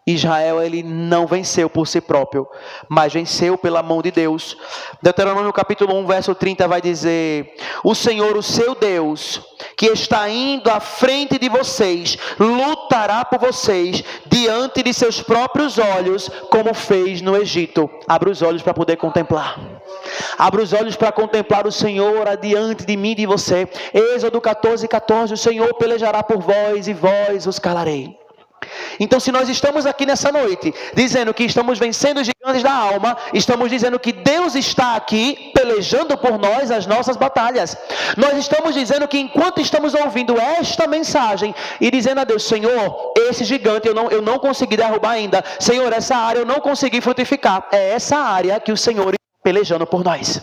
Israel, ele não venceu por si próprio, mas venceu pela mão de Deus. Deuteronômio capítulo 1, verso 30 vai dizer, o Senhor, o seu Deus, que está indo à frente de vocês, lutará por vocês diante de seus próprios olhos, como fez no Egito. Abra os olhos para poder contemplar. Abra os olhos para contemplar o Senhor adiante de mim e de você. Êxodo 14, 14, o Senhor pelejará por vós e vós os calarei. Então, se nós estamos aqui nessa noite dizendo que estamos vencendo os gigantes da alma, estamos dizendo que Deus está aqui pelejando por nós as nossas batalhas. Nós estamos dizendo que enquanto estamos ouvindo esta mensagem e dizendo a Deus, Senhor, esse gigante eu não consegui derrubar ainda, Senhor, essa área eu não consegui frutificar, é essa área que o Senhor está pelejando por nós.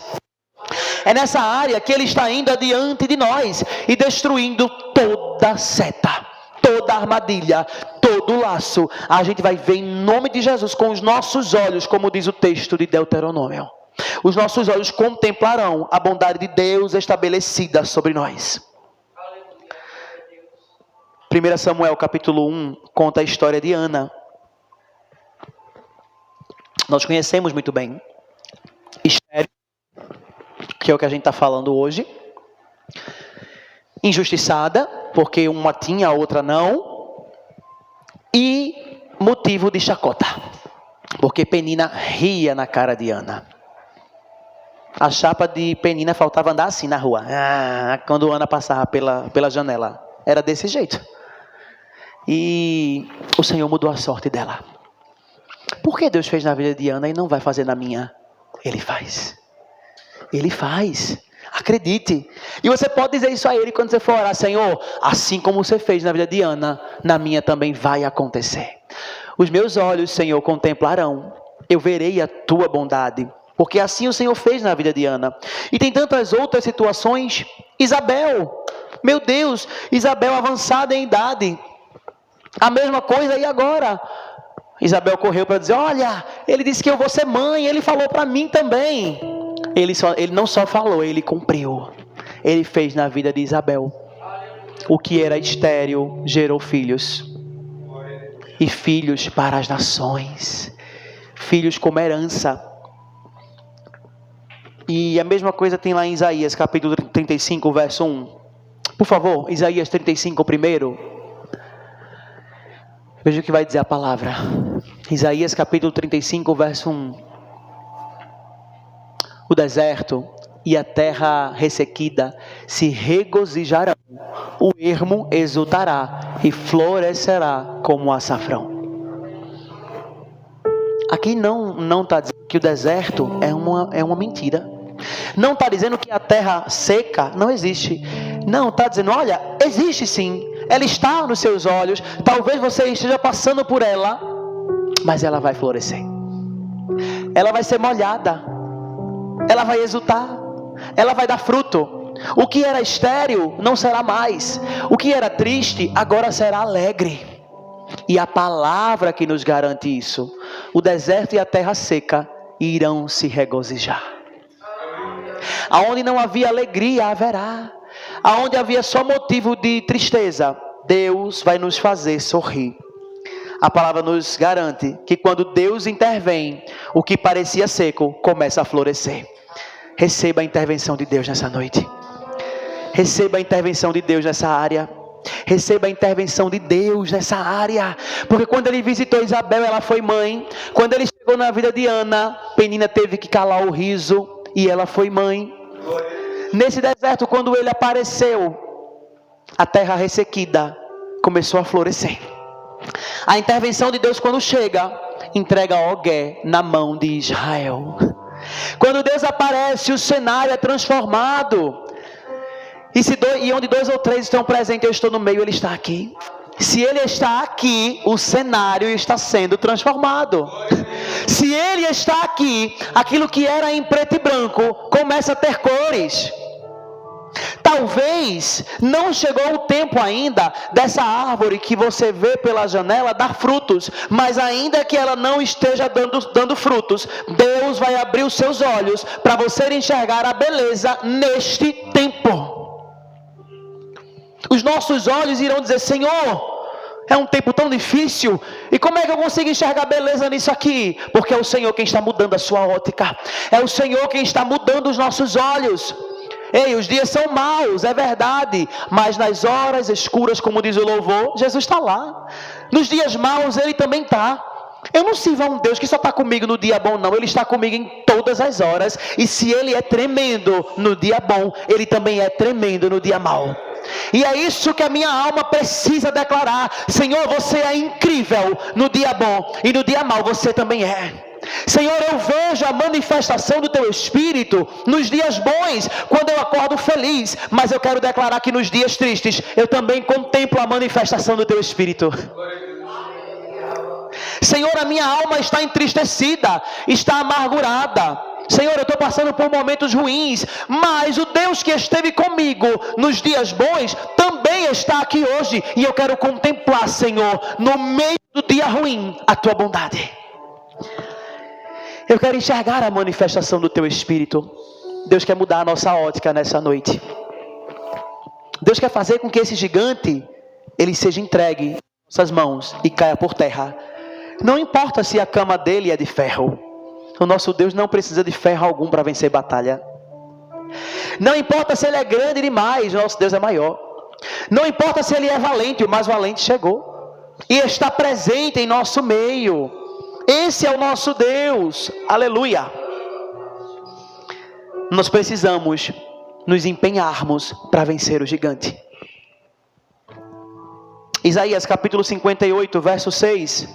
É nessa área que Ele está indo adiante de nós e destruindo toda seta, toda armadilha, todo laço. A gente vai ver em nome de Jesus com os nossos olhos, como diz o texto de Deuteronômio. Os nossos olhos contemplarão a bondade de Deus estabelecida sobre nós. 1 Samuel capítulo 1 conta a história de Ana. Nós conhecemos muito bem. Estéril, que é o que a gente está falando hoje. Injustiçada, porque uma tinha, a outra não. E motivo de chacota, porque Penina ria na cara de Ana. A chapa de Penina faltava andar assim na rua. Quando Ana passava pela janela. Era desse jeito. E o Senhor mudou a sorte dela. Por que Deus fez na vida de Ana e não vai fazer na minha? Ele faz. Ele faz. Acredite. E você pode dizer isso a Ele quando você for orar. Senhor, assim como você fez na vida de Ana, na minha também vai acontecer. Os meus olhos, Senhor, contemplarão. Eu verei a tua bondade. Porque assim o Senhor fez na vida de Ana. E tem tantas outras situações. Isabel. Meu Deus. Isabel avançada em idade. A mesma coisa e agora? Isabel correu para dizer, olha, ele disse que eu vou ser mãe. Ele falou para mim também. Ele não só falou, ele cumpriu. Ele fez na vida de Isabel. O que era estéril gerou filhos. E filhos para as nações. Filhos como herança. E a mesma coisa tem lá em Isaías, capítulo 35, verso 1. Por favor, Isaías 35, primeiro. Veja o que vai dizer a palavra. Isaías, capítulo 35, verso 1. O deserto e a terra ressequida se regozijarão. O ermo exultará e florescerá como o açafrão. Aqui não está dizendo que o deserto é uma mentira. Não está dizendo que a terra seca não existe. Não, está dizendo, olha, existe sim. Ela está nos seus olhos. Talvez você esteja passando por ela, mas ela vai florescer. Ela vai ser molhada. Ela vai exultar. Ela vai dar fruto. O que era estéril não será mais. O que era triste agora será alegre. E a palavra que nos garante isso. O deserto e a terra seca irão se regozijar. Aonde não havia alegria, haverá. Aonde havia só motivo de tristeza, Deus vai nos fazer sorrir. A palavra nos garante que quando Deus intervém, o que parecia seco começa a florescer. Receba a intervenção de Deus nessa noite. Receba a intervenção de Deus nessa área. Receba a intervenção de Deus nessa área. Porque quando ele visitou Isabel, ela foi mãe. Quando ele chegou na vida de Ana, Penina teve que calar o riso e ela foi mãe. Nesse deserto, quando ele apareceu, a terra ressequida começou a florescer. A intervenção de Deus, quando chega, entrega Ogé na mão de Israel. Quando Deus aparece, o cenário é transformado. E onde 2 ou 3 estão presentes, eu estou no meio, Ele está aqui. Se Ele está aqui, o cenário está sendo transformado. Se Ele está aqui, aquilo que era em preto e branco começa a ter cores. Talvez não chegou o tempo ainda dessa árvore que você vê pela janela dar frutos, mas ainda que ela não esteja dando frutos, Deus vai abrir os seus olhos para você enxergar a beleza neste tempo. Os nossos olhos irão dizer, Senhor, é um tempo tão difícil, e como é que eu consigo enxergar beleza nisso aqui? Porque é o Senhor quem está mudando a sua ótica, é o Senhor quem está mudando os nossos olhos. Ei, os dias são maus, é verdade, mas nas horas escuras, como diz o louvor, Jesus está lá. Nos dias maus Ele também está. Eu não sirvo a um Deus que só está comigo no dia bom, não. Ele está comigo em todas as horas, e se Ele é tremendo no dia bom, Ele também é tremendo no dia mau. E é isso que a minha alma precisa declarar. Senhor, você é incrível no dia bom, e no dia mau você também é. Senhor, eu vejo a manifestação do Teu Espírito nos dias bons, quando eu acordo feliz, mas eu quero declarar que nos dias tristes eu também contemplo a manifestação do Teu Espírito. Senhor, a minha alma está entristecida, está amargurada. Senhor, eu estou passando por momentos ruins, mas o Deus que esteve comigo nos dias bons também está aqui hoje, e eu quero contemplar, Senhor, no meio do dia ruim, a Tua bondade. Eu quero enxergar a manifestação do Teu Espírito. Deus quer mudar a nossa ótica nessa noite. Deus quer fazer com que esse gigante, ele seja entregue em nossas mãos e caia por terra. Não importa se a cama dele é de ferro. O nosso Deus não precisa de ferro algum para vencer batalha. Não importa se ele é grande demais, o nosso Deus é maior. Não importa se ele é valente, o mais valente chegou e está presente em nosso meio. Esse é o nosso Deus, aleluia. nós precisamos nos empenharmos para vencer o gigante. Isaías capítulo 58, verso 6.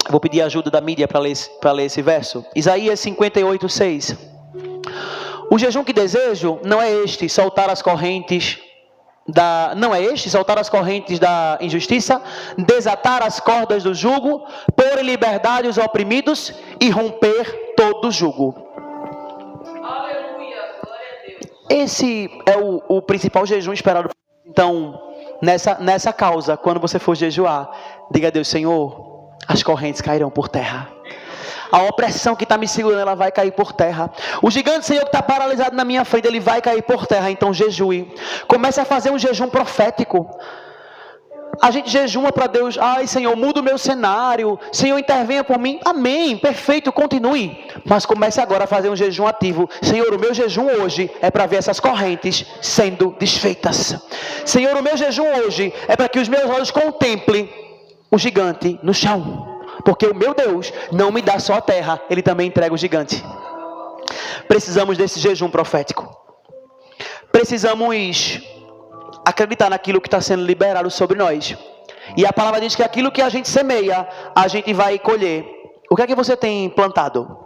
Vou pedir a ajuda da mídia para ler esse verso. Isaías 58, 6. O jejum que desejo não é este, soltar as correntes da injustiça, desatar as cordas do jugo, pôr em liberdade os oprimidos e romper todo jugo. Aleluia, glória a Deus. Esse é o principal jejum esperado. Então, nessa causa, quando você for jejuar, diga a Deus: Senhor, as correntes cairão por terra. A opressão que está me segurando, ela vai cair por terra. O gigante, Senhor, que está paralisado na minha frente, ele vai cair por terra. Então jejue. Comece a fazer um jejum profético. A gente jejuma para Deus. Ai, Senhor, muda o meu cenário. Senhor, intervenha por mim. Amém, perfeito, continue. Mas comece agora a fazer um jejum ativo. Senhor, o meu jejum hoje é para ver essas correntes sendo desfeitas. Senhor, o meu jejum hoje é para que os meus olhos contemplem o gigante no chão. Porque o meu Deus não me dá só a terra, Ele também entrega o gigante. Precisamos desse jejum profético. Precisamos acreditar naquilo que está sendo liberado sobre nós. E a palavra diz que aquilo que a gente semeia, a gente vai colher. O que é que você tem plantado?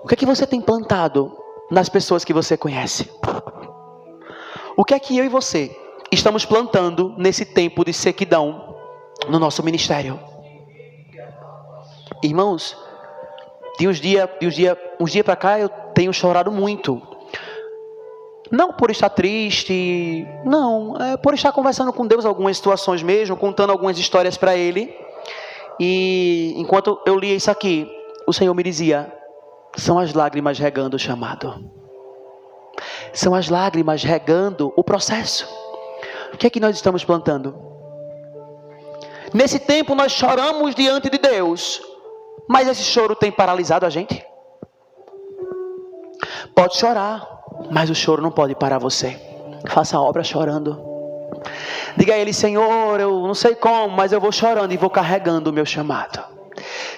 O que é que você tem plantado nas pessoas que você conhece? O que é que eu e você estamos plantando nesse tempo de sequidão no nosso ministério? Irmãos, de uns dias para cá eu tenho chorado muito. Não por estar triste, não, é por estar conversando com Deus algumas situações mesmo, contando algumas histórias para Ele. E enquanto eu lia isso aqui, o Senhor me dizia: são as lágrimas regando o chamado. São as lágrimas regando o processo. O que é que nós estamos plantando? Nesse tempo nós choramos diante de Deus. Mas esse choro tem paralisado a gente? Pode chorar, mas o choro não pode parar você. Faça a obra chorando. Diga a Ele: Senhor, eu não sei como, mas eu vou chorando e vou carregando o meu chamado.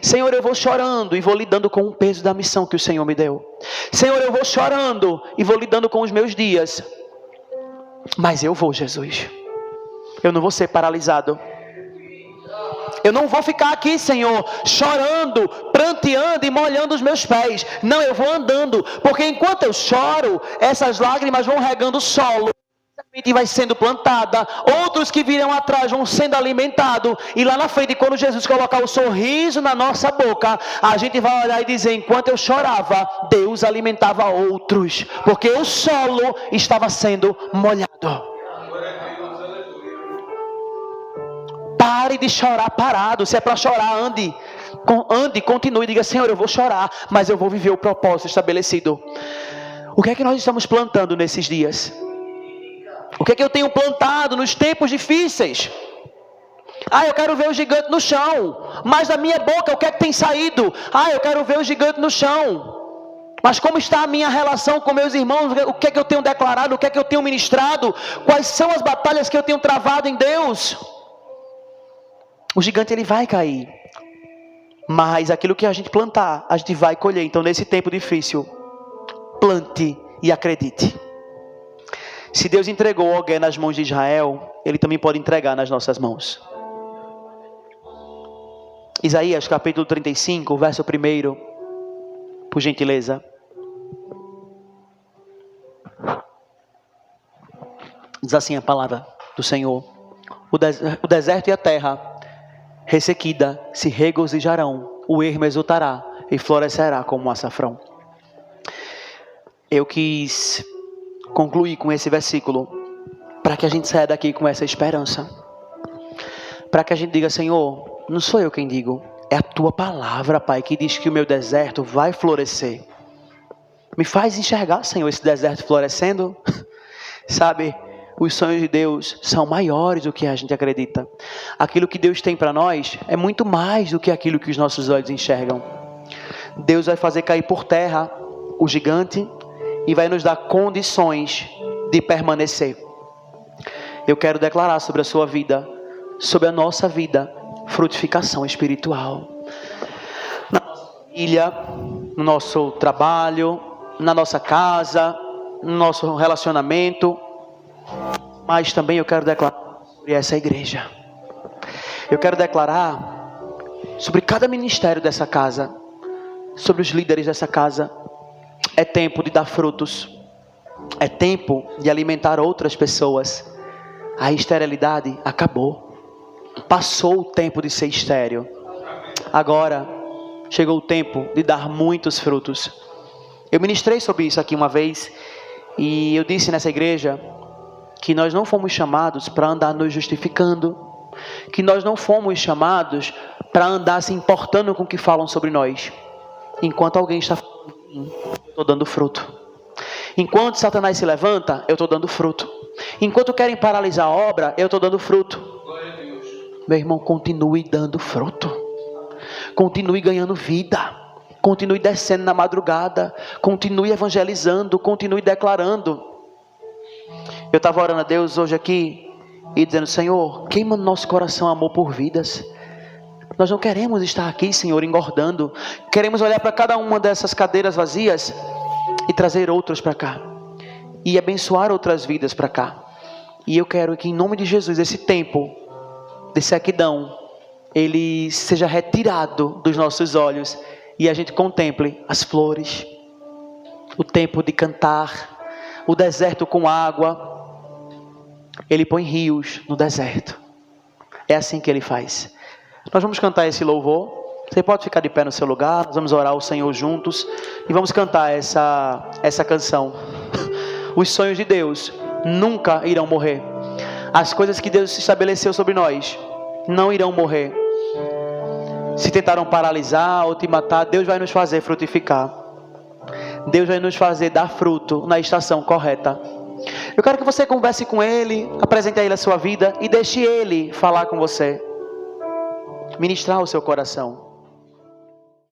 Senhor, eu vou chorando e vou lidando com o peso da missão que o Senhor me deu. Senhor, eu vou chorando e vou lidando com os meus dias. Mas eu vou, Jesus. Eu não vou ser paralisado. Eu não vou ficar aqui, Senhor, chorando, pranteando e molhando os meus pés. Não, eu vou andando. Porque enquanto eu choro, essas lágrimas vão regando o solo. A semente vai sendo plantada. Outros que virão atrás vão sendo alimentados. E lá na frente, quando Jesus colocar o sorriso na nossa boca, a gente vai olhar e dizer: enquanto eu chorava, Deus alimentava outros. Porque o solo estava sendo molhado. Pare de chorar parado. Se é para chorar, ande, continue. Diga: Senhor, eu vou chorar, mas eu vou viver o propósito estabelecido. O que é que nós estamos plantando nesses dias? O que é que eu tenho plantado nos tempos difíceis? Eu quero ver o gigante no chão. Mas da minha boca, o que é que tem saído? Eu quero ver o gigante no chão. Mas como está a minha relação com meus irmãos? O que é que eu tenho declarado? O que é que eu tenho ministrado? Quais são as batalhas que eu tenho travado em Deus? O gigante, ele vai cair. Mas aquilo que a gente plantar, a gente vai colher. Então, nesse tempo difícil, plante e acredite. Se Deus entregou alguém nas mãos de Israel, Ele também pode entregar nas nossas mãos. Isaías capítulo 35, verso 1, por gentileza. Diz assim a palavra do Senhor: o deserto e a terra ressequida se regozijarão, o ermo exultará e florescerá como o açafrão. Eu quis concluir com esse versículo para que a gente saia daqui com essa esperança, para que a gente diga: Senhor, não sou eu quem digo, é a tua palavra, Pai, que diz que o meu deserto vai florescer. Me faz enxergar, Senhor, esse deserto florescendo. Sabe, os sonhos de Deus são maiores do que a gente acredita. Aquilo que Deus tem para nós é muito mais do que aquilo que os nossos olhos enxergam. Deus vai fazer cair por terra o gigante e vai nos dar condições de permanecer. Eu quero declarar sobre a sua vida, sobre a nossa vida, frutificação espiritual. Na nossa família, no nosso trabalho, na nossa casa, no nosso relacionamento, mas também eu quero declarar sobre essa igreja. Eu quero declarar sobre cada ministério dessa casa, sobre os líderes dessa casa. É tempo de dar frutos. É tempo de alimentar outras pessoas. A esterilidade acabou. Passou o tempo de ser estéril. Agora chegou o tempo de dar muitos frutos. Eu ministrei sobre isso aqui uma vez, e eu disse nessa igreja que nós não fomos chamados para andar nos justificando, que nós não fomos chamados para andar se importando com o que falam sobre nós. Enquanto alguém está falando de mim, eu estou dando fruto. Enquanto Satanás se levanta, eu estou dando fruto. Enquanto querem paralisar a obra, eu estou dando fruto. Meu irmão, continue dando fruto. Continue ganhando vida. Continue descendo na madrugada. Continue evangelizando. Continue declarando. Eu estava orando a Deus hoje aqui e dizendo: Senhor, queima no nosso coração amor por vidas. Nós não queremos estar aqui, Senhor, engordando. Queremos olhar para cada uma dessas cadeiras vazias e trazer outras para cá. E abençoar outras vidas para cá. E eu quero que, em nome de Jesus, esse tempo de sequidão, ele seja retirado dos nossos olhos e a gente contemple as flores, o tempo de cantar, o deserto com água. Ele põe rios no deserto. É assim que ele faz. Nós vamos cantar esse louvor. Você pode ficar de pé no seu lugar. Nós vamos orar ao Senhor juntos e vamos cantar essa canção. Os sonhos de Deus nunca irão morrer. As coisas que Deus estabeleceu sobre nós não irão morrer. Se tentaram paralisar ou te matar, Deus vai nos fazer frutificar. Deus vai nos fazer dar fruto na estação correta. Eu quero que você converse com Ele, apresente a Ele a sua vida e deixe Ele falar com você, ministrar o seu coração.